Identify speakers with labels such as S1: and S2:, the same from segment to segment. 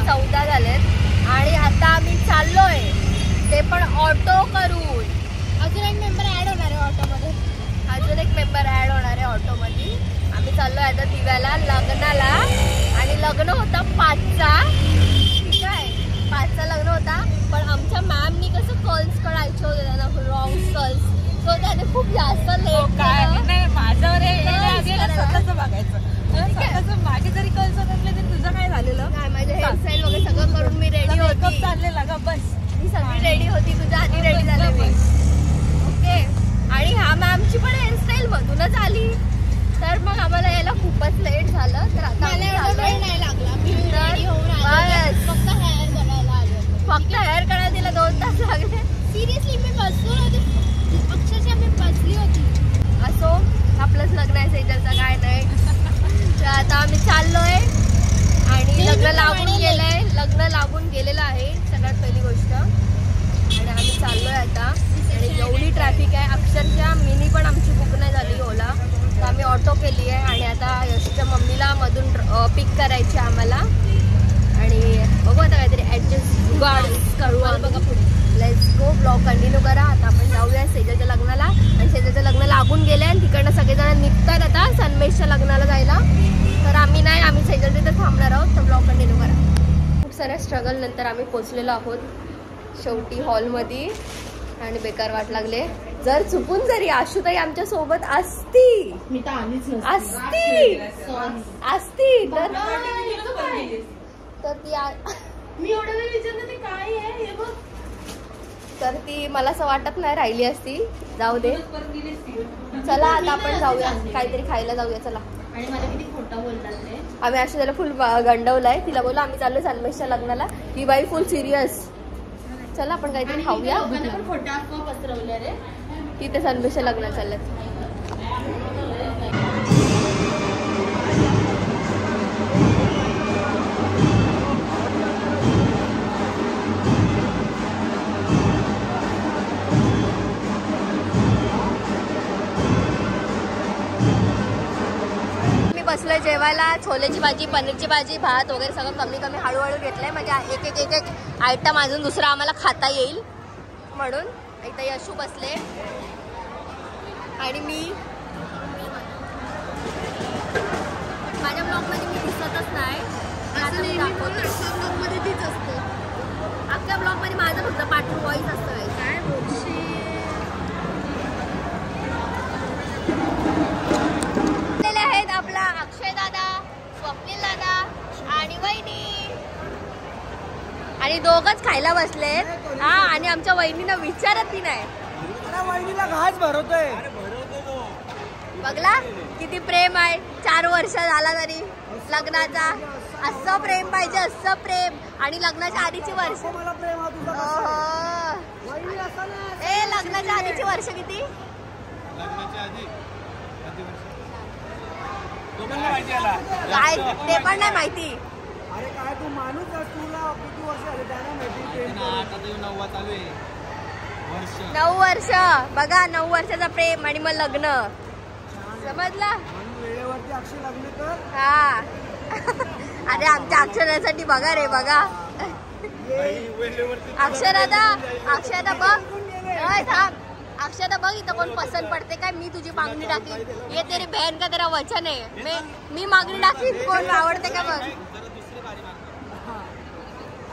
S1: 14 झालेत आणि आता आम्ही चाललोय ते पण ऑटो करून.
S2: अजून एक मेंबर ऍड होणार आहे ऑटोमध्ये.
S1: अजून एक मेंबर ऍड होणार आहे ऑटोमध्ये. आम्ही चाललोय आता दिव्याला लग्नाला आणि लग्न होता 5चा. ठीक आहे 5चा लग्न होता पण आमच्या मॅमनी कसं कर्ल्स काढायचे होते त्यांना रॉंग कर्ल्स सो त्याने खूप जास्त लेट केलं.
S2: नाही माझ्यावर स्वतःच बघायचं. माझे जरी कर्ल्स नसले तरी तुझं काय झालेलं.
S1: नाही माझे हेअरस्टाईल वगैरे सगळं करून मी रेडी होती.
S2: चाललेला का बस
S1: मी सगळी रेडी होती तुझ्या आधी रेडी झाले मी. ओके आणि हा मॅमची पण हेअरस्टाईल मधूनच आली तर मग आम्हाला यायला खूपच लेट झालं. तर आता
S2: नाही लागला
S1: फक्त हेअर करायला तिला 2 तास लागले.
S2: सिरियसली मी बसलो होते अक्षरशः मी बसली होती.
S1: असो आपलंच लग्न आहे सेजलचं काय नाही. तर आता आम्ही चाललोय आणि लग्न लागून गेलंय. लग्न लागून गेलेलं आहे सगळ्यात पहिली गोष्ट. आणि आम्ही चाललोय आता आणि एवढी ट्रॅफिक आहे अक्षरशः मिनी पण आमची बुक नाही झाली ओला. तर आम्ही ऑटो केली आहे आणि आता यशच्या मम्मीला मधून पिक करायची आम्हाला आणि बघू आता काहीतरी ॲडजस्ट करू बघा पुढे. लेट्स गो ब्लॉग कंटिन्यू करा. आता आपण जाऊया सेजलच्या लग्नाला आणि सेजलचं लग्न लागून गेले आणि तिकडनं सगळेजण निघतात आता सनमेशच्या लग्नाला जायला. तर आम्ही नाही आम्ही सेजल तिथे थांबणार आहोत. तर ब्लॉग कंटिन्यू करा. खूप साऱ्या स्ट्रगल नंतर आम्ही पोचलेलो आहोत शेवटी हॉलमध्ये आणि बेकार वाट लागले. जर चुकून जरी आशुताई आमच्या सोबत असती
S2: मी तर आलीच
S1: असती तर ती
S2: मी एवढं वेळ विचारलं ते काय आहे हे बघ.
S1: तर ती मला असं वाटत नाही राहिली असती. जाऊ दे चला आता आपण जाऊया काहीतरी खायला जाऊया चला.
S2: आणि मला किती खोटं बोलतात ते.
S1: आम्ही अशी त्याला फुल गंडवलंय. तिला बोललो आम्ही चाललोय सनमेशच्या लग्नाला. ही बाई फुल सिरियस. चला आपण काहीतरी खाऊया.
S2: पण खोटा अफवा पसरवल्या रे.
S1: तिथे सनमेशच्या लग्नाला चालल्यात. बसलोय जेवायला. छोलेची भाजी पनीरची भाजी भात वगैरे सगळं कमी कमी हळूहळू घेतलंय म्हणजे एक आयटम अजून दुसरा आम्हाला खाता येईल म्हणून. इथं यशू बसले आणि मी माझ्या ब्लॉगमध्ये मी दिसतच नाही. आता मी दाखवते ब्लॉगमध्ये तीच असते. आपल्या ब्लॉगमध्ये माझं फक्त पाठवून व्हॉइस असतं. काय बोलशी आहेत आपला अक्षय दादा स्वप्नील दादा आणि वहिनी आणि दोघंच खायला बसलेत. हा आणि आमच्या वहिनीला विचारत ती नाही.
S3: वहिनीला घास भरवतोय
S1: बघला किती प्रेम आहे. 4 वर्ष झाला तरी लग्नाचा. असं प्रेम पाहिजे असं प्रेम. आणि लग्नाच्या आधीची वर्ष लग्नाच्या आधीची वर्ष किती काय ते पण नाही माहिती.
S3: अरे काय तू माणूस तुला किती वर्ष झाले त्यांना माहिती.
S1: 9 वर्ष बघा 9 वर्षाचा प्रेम आणि मग लग्न समजला.
S3: वेळेवरती अक्षय लग्न कर.
S1: हा अरे आमच्या अक्षरासाठी बघा रे बघा. अक्षरा बघ थांब. अक्षता बघ इथं कोण पसंत पडते काय. मी तुझी मागणी टाकीन. ये तेरी बहन का तेरा वचन आहे. मी मागणी टाकीन कोण आवडते का बघ.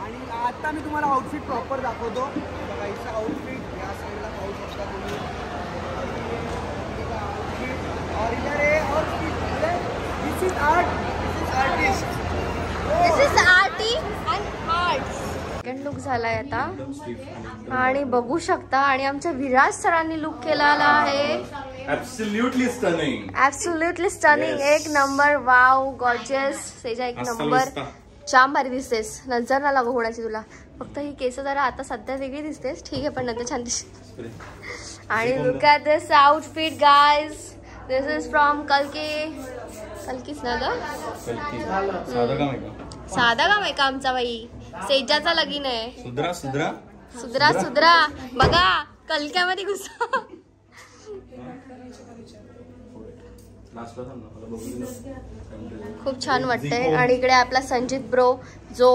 S3: आणि आता मी तुम्हाला आउटफिट प्रॉपर दाखवतो. आउटफिट या साईडला पाहू शकता तुम्ही. और इधर है और this is art.
S1: This is artist and arts. Second look झालाय आता आणि बघू शकता. आणि आमच्या विराज सरांनी लुक केलेला आहे.
S4: Absolutely stunning.
S1: एक नंबर. Wow gorgeous. सेजा एक नंबर. जाम भारी दिसतेस. नजर ना लागू होण्याची तुला. फक्त ही केस जरा आता सध्या वेगळी दिसतेस. ठीक आहे पण नंतर छान दिसते. आणि look at this outfit guys. This is from कल्कीच ना ग. साधा काम आहे का आमचा बाई. सेजाचा लगीन आहे. सुधरा बघा कलक्यामध्ये घुसा. खूप छान वाटतंय. आणि इकडे आपला संजित ब्रो जो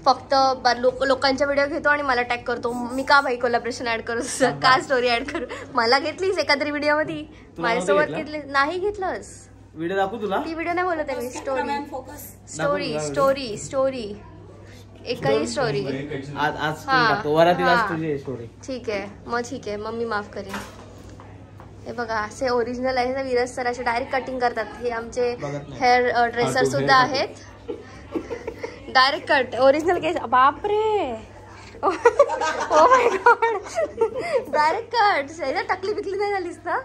S1: फक्त लोकांच्या व्हिडिओ घेतो आणि मला टॅग करतो. मी का भाई कोलॅबरेशन ऍड करू, का स्टोरी ऍड करू. मला घेतलीस एखादी व्हिडिओ मध्ये, माझ्यासोबत घेतली नाही. घेतलंस
S3: व्हिडिओ दाखवू तुला.
S1: ती व्हिडिओ नाही बोलत आहे मी. स्टोरी स्टोरी स्टोरी एकही स्टोरी. ठीक आहे मग, ठीक आहे मग मी माफ करेन. हे बघा असे ओरिजिनल आहे ना विराज सर, असे डायरेक्ट कटिंग करतात. हे आमचे हेअर ड्रेसर सुद्धा आहेत. डायरेक्ट कट ओरिजिनल केस. बापरे oh my god, direct cut. सेजा टकली बिकली नाही झालीस ना?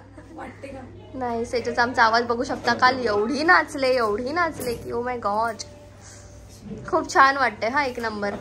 S1: नाही. सेजाचा आमचा आवाज बघू शकता. काल एवढी नाचले की ओ माय गॉड. खूप छान वाटतंय. हा एक नंबर.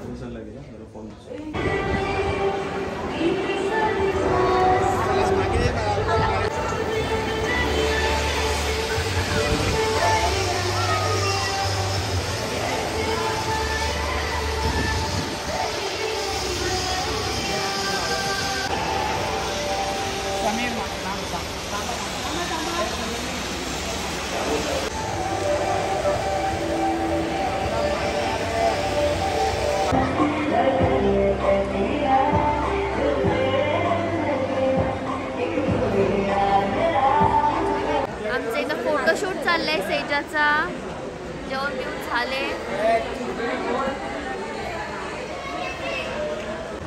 S1: आमचं इथं फोटोशूट चाललंय सेजाचा. जेवण बिवून झाले.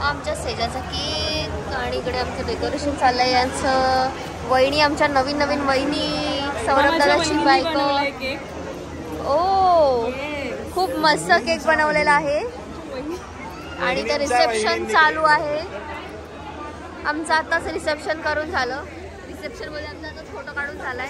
S1: आमच्या सेजाचा केक आणि इकडे आमचं डेकोरेशन चाललंय. यांचं वहिनी, आमच्या नवीन वहिनी, सौरभ दादाची बायको. ओ खूप मस्त केक बनवलेला आहे. आणि इथं रिसेप्शन चालू आहे. आमचं आताच रिसेप्शन करून झालं. रिसेप्शन मध्ये आमचा आता फोटो काढून झालाय.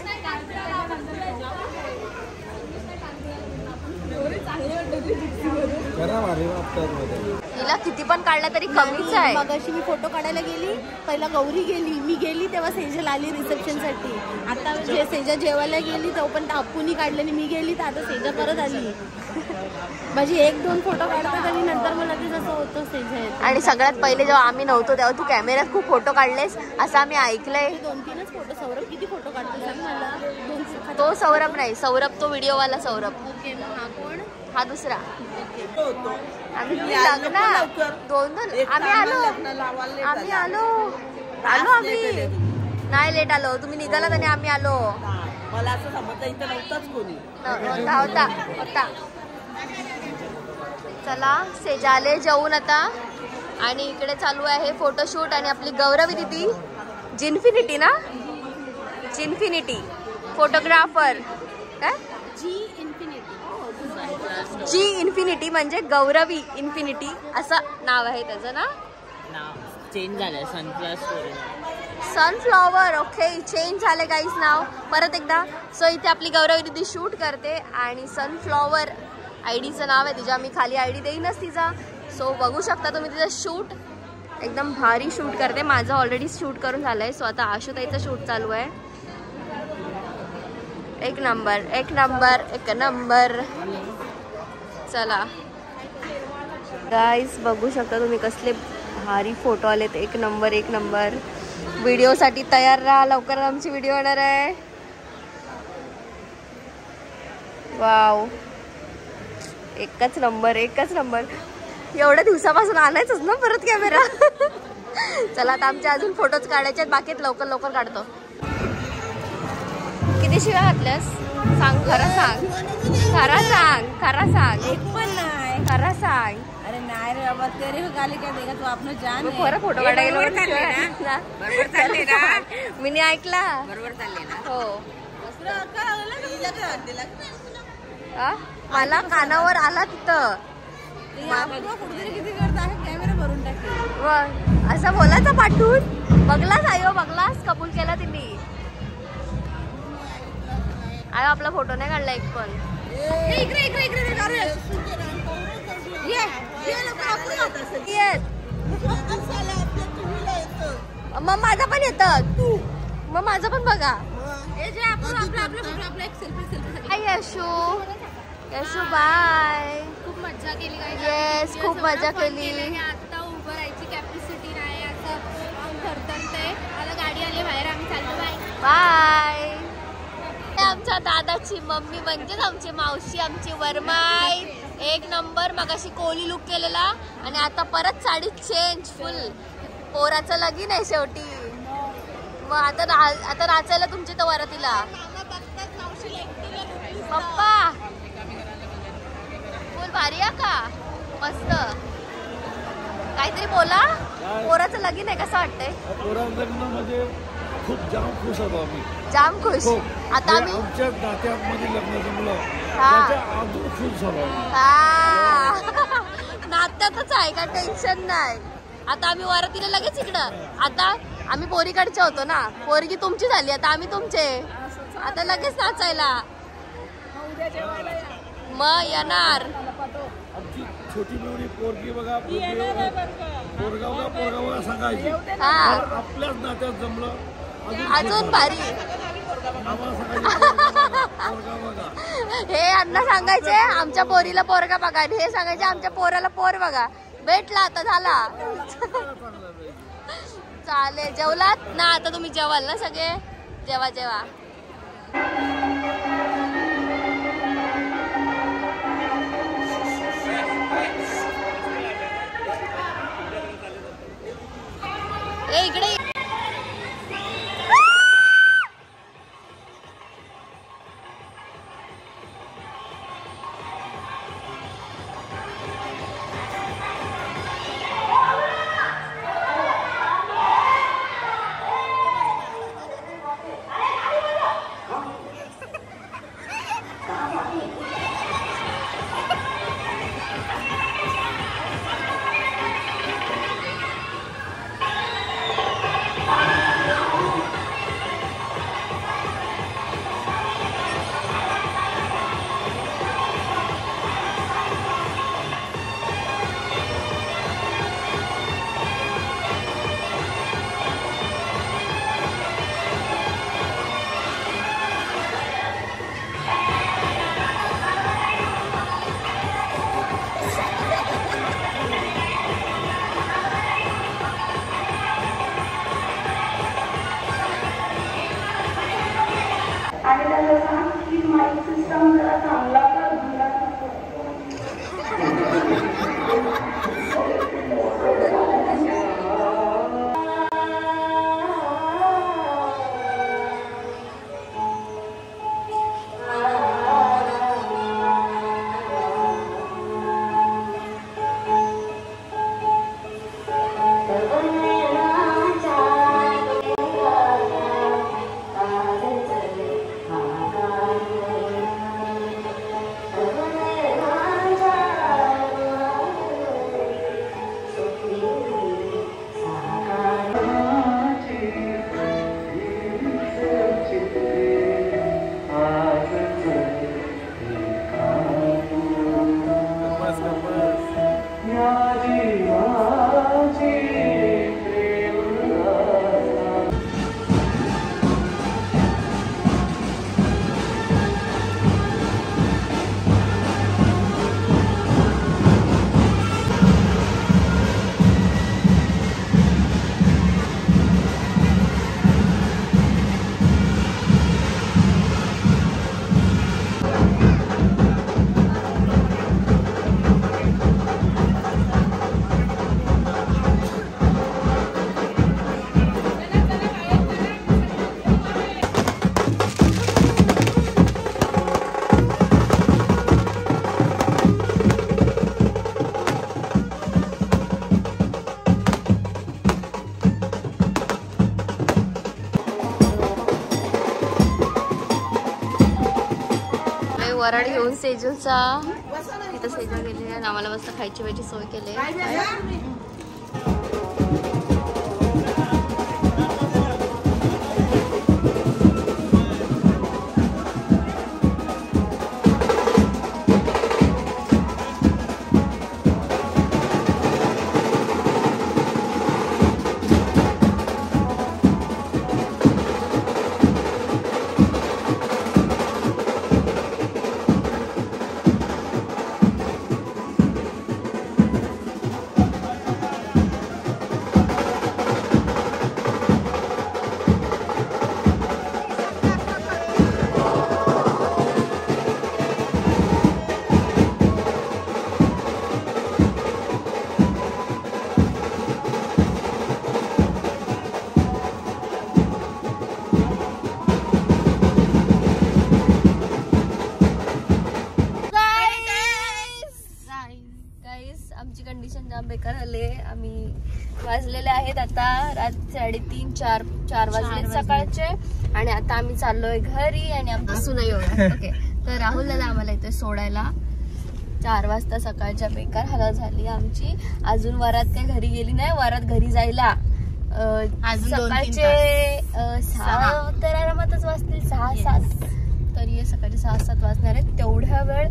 S1: तिला किती पण काढला तरी कमीच आहे.
S2: मगाशी मी फोटो काढायला गेली, पहिला गौरी गेली, मी गेली तेव्हा सेजल आली रिसेप्शन साठी. आता सेजा जेवायला गेली तेव्हा पण आपुनी काढले आणि मी गेली तर आता सेजा परत आली. माझी 1-2 फोटो काढतात आणि नंतर मला लगेच असं होतं सेजा.
S1: आणि सगळ्यात पहिले जेव्हा आम्ही नव्हतो तेव्हा तू कॅमेऱ्यात खूप फोटो काढलेस असं आम्ही ऐकलंय.
S2: 2-3च फोटो. सौरभ किती फोटो काढतो सांग मला.
S1: तो सौरभ नाही, सौरभ तो व्हिडिओवाला सौरभ.
S2: ओके मग हा कोण?
S1: हा दुसरा. आम्ही लग्न 2-2 आम्ही आलो आम्ही नाही लेट आलो. तुम्ही निघालात आणि आम्ही आलो.
S2: मला असं समजतं इथं नव्हताच कोणी.
S1: होता. चला सेजा आले जेवून आता. आणि इकडे चालू आहे फोटोशूट. आणि आपली गौरवी दिदी जिन्फिनिटी ना, जिन्फिनिटी फोटोग्राफर. काय जी इन्फिनिटी म्हणजे गौरवी इन्फिनिटी असं नाव आहे त्याचं ना.
S2: चेंज झालंय
S1: सनफ्लॉवर. ओके चेंज झाले गाईस नाव परत एकदा. सो इथे आपली गौरवी दिदी शूट करते आणि सनफ्लॉवर आयडीचं नाव आहे तिच्या. मी खाली आयडी देईनच तिचा. सो बघू शकता तुम्ही तिचं शूट. एकदम भारी शूट करते. माझं ऑलरेडी शूट करून झालंय. सो आता आशुताईचं शूट चालू आहे. एक नंबर. चला गाईस बघू शकता तुम्ही कसले भारी फोटो आलेत. एक नंबर. व्हिडिओसाठी तयार राहा, लवकर आमची व्हिडिओ येणार आहे. वाव एकच नंबर. एवढ्या दिवसापासून आणायचंच ना परत कॅमेरा. चला आता आमचे अजून फोटोज काढायचे आहेत बाकी. लवकर काढतो. किती शिव्या घातल्यास सांग. खरं सांग.
S2: एक पण नाही.
S1: खरं सांग.
S2: अरे नाही रे बाबा, तेरे को गाली क्या देगा तू आपलं जान है.
S1: खरं फोटो काढायला
S2: बरोबर चालले ना.
S1: मी नाही ऐकला.
S2: बरोबर चालले ना.
S1: हो मला कानावर आला तिथं.
S2: किती करत आहे कॅमेरा भरून टाकते.
S1: असं बोलायचं पाठवून. बघलास कबूल केला तिने. आयो आपला फोटो नाही काढला एक पण. मग माझा पण येतं. मग माझं पण बघा. यशू बाय. खूप मजा केली. येस खूप मजा केली.
S5: आता उभं राहायची कॅपॅसिटी नाही. आता थरथरतंय. आता गाडी आली बाहेर. आम्ही चाललो. बाय.
S1: बाय. आमच्या दादाची मम्मी म्हणजेच आमची मावशी, आमची वरमाई एक नंबर. मगाशी कोली लुक केलेला आणि आता परत साडी चेंज फुल. पोराचं लगीन आहे शेवटी. मग आता नाचायला तुमची तर वरातीला पप्पा फुल भारी आहे का? मस्त. काहीतरी बोला. पोराचं लगीन आहे कसं वाटतंय?
S6: पोराचं लग्न म्हणजे खूप जाम खुश होतो आम्ही.
S1: जाम खुश. आता आम्ही
S6: आमच्या नात्यामध्ये लग्न जमलं अजून खुश झालो.
S1: नात्यातच आहे का? टेन्शन नाही. आता आम्ही वरातीला लगेच इकडं. आता आम्ही पोरीकडचे होतो ना, पोरगी तुमची झाली आता आम्ही तुमचे. आता लगेच नाचायला मग येणार.
S6: आमची छोटी मुलगी पोरगी बघा पोरगाव सांगायची आपल्याच नात्यात जमलं
S1: अजून भारी. हे अण्णा सांगायचे आमच्या पोरीला पोरगा बघा, हे सांगायचे आमच्या पोराला पोर बघा. भेटला आता झाला. चालेल. जेवलात ना? आता तुम्ही जेवाल ना सगळे? जेवा जेवा. इकडे वराड घेऊन सेजलचा तिथं सेजल गेलेली आहे. आम्हाला मस्त खायची वेळची सोय केली आहे. गाईस आमची कंडिशन जाम बेकार झाली आहे. आम्ही वाजलेले आहेत आता रात 3:30 4 वाजले सकाळचे आणि आता आम्ही चाललोय घरी आणि आमचं सुनाई ओके. तर राहुल दादा आम्हाला इथे सोडायला 4 वाजता सकाळच्या बेकार हालत झाली आमची. अजून वरात काय घरी गेली नाही. वरात घरी जायला सकाळचे 6 तर आरामातच वाजतील 6-7 तरी सकाळचे 6-7 वाजणार आहेत. तेवढ्या वेळ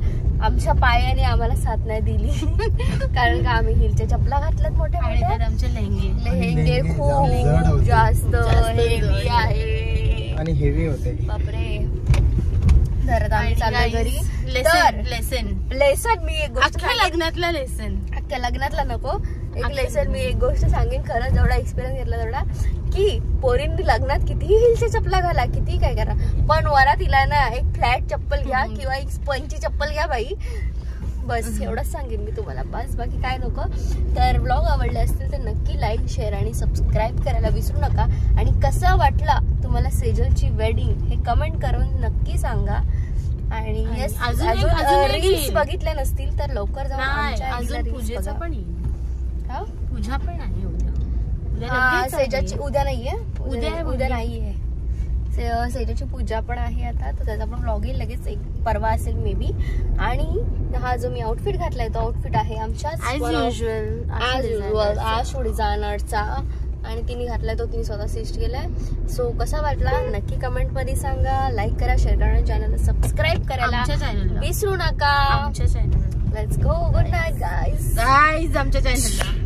S1: आमच्या पायाने आम्हाला साथ नाही दिली कारण का आम्ही हिलच्या चपला घातल्यात मोठ्या मोठ्या.
S2: आमचे
S1: लेहेंगे खूप जास्त हेवी आहे
S3: आणि हेवी होते.
S1: बापरे. तर आम्ही चाललोय घरी. लेसन मी एक गोष्ट
S2: लग्नातला लेसन
S1: अख्ख्या लग्नातला नको एक लेसन मी एक गोष्ट सांगेन. खरंच जेवढा एक्सपिरियन्स घेतला तेवढा की पोरींनी लग्नात कितीही हिलच्या चप्पला घाला किती काय करा पण वरात तिला ना एक फ्लॅट चप्पल घ्या किंवा एक स्पंजची चप्पल घ्या बाई. बस एवढंच सांगेन मी तुम्हाला. बस बाकी काय नको. तर ब्लॉग आवडले असतील तर नक्की लाईक शेअर आणि सबस्क्राईब करायला विसरू नका. आणि कसा वाटला तुम्हाला सेजलची वेडिंग हे कमेंट करून नक्की सांगा. आणि अजून रील्स बघितल्या नसतील तर लवकर जाऊन आमच्या
S2: पूजेचा पण येईल. पूजा पण आहे
S1: सेजाची उद्या नाहीये. उद्या नाहीये. सेजाची पूजा पण आहे आता तर त्याचा पण व्लॉग येईल लगेच. एक परवा असेल मे बी. आणि हा जो मी आउटफिट घातलाय तो आउटफिट आहे आमच्या आशू डिझायनरचा आणि तिने घातलाय तो तिने स्वतः सिस्ट केलाय. सो कसा वाटला नक्की कमेंट मध्ये सांगा. लाईक करा शेअर करा चॅनलला सबस्क्राईब करायला विसरू नका.
S2: आमच्या channel
S1: let's go. Good night guys
S2: आमच्या चॅनलला